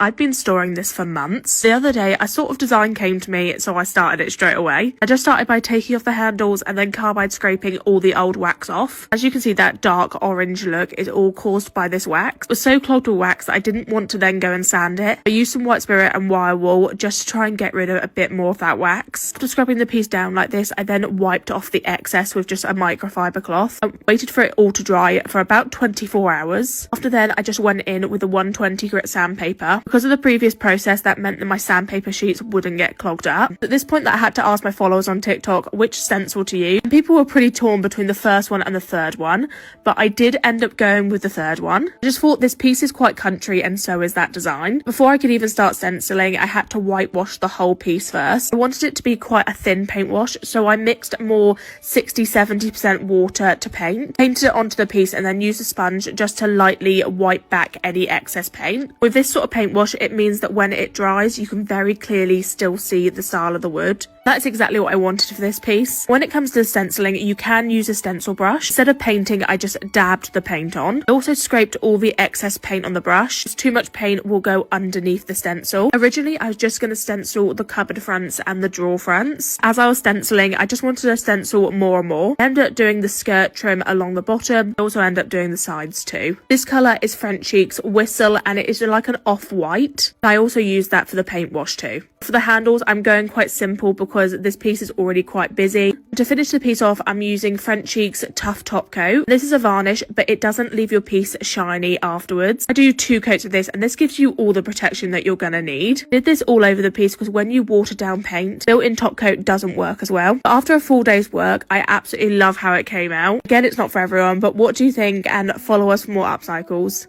I'd been storing this for months. The other day, a sort of design came to me, so I started it straight away. I just started by taking off the handles and then carbide scraping all the old wax off. As you can see, that dark orange look is all caused by this wax. It was so clogged with wax that I didn't want to then go and sand it. I used some white spirit and wire wool just to try and get rid of a bit more of that wax. After scrubbing the piece down like this, I then wiped off the excess with just a microfiber cloth. I waited for it all to dry for about 24 hours. After then, I just went in with a 120 grit sandpaper. Because of the previous process, that meant that my sandpaper sheets wouldn't get clogged up. At this point, I had to ask my followers on TikTok which stencil to use. And people were pretty torn between the first one and the third one, but I did end up going with the third one. I just thought this piece is quite country and so is that design. Before I could even start stenciling, I had to whitewash the whole piece first. I wanted it to be quite a thin paint wash, so I mixed more 60-70% water to paint, painted it onto the piece and then used a sponge just to lightly wipe back any excess paint. With this sort of paint wash, it means that when it dries, you can very clearly still see the style of the wood. That's exactly what I wanted for this piece. When it comes to stenciling, you can use a stencil brush. Instead of painting, I just dabbed the paint on. I also scraped all the excess paint on the brush. Too much paint will go underneath the stencil. Originally, I was just going to stencil the cupboard fronts and the drawer fronts. As I was stenciling, I just wanted to stencil more and more. I ended up doing the skirt trim along the bottom. I also ended up doing the sides too. This colour is Frenchic's Whistle and it is like an off-white. I also used that for the paint wash too. For the handles, I'm going quite simple because this piece is already quite busy. To finish the piece off, I'm using Frenchic's Tough Top Coat. This is a varnish, but it doesn't leave your piece shiny afterwards. I do 2 coats of this, and this gives you all the protection that you're going to need. I did this all over the piece because when you water down paint, built-in top coat doesn't work as well. But after a full day's work, I absolutely love how it came out. Again, it's not for everyone, but what do you think? And follow us for more upcycles.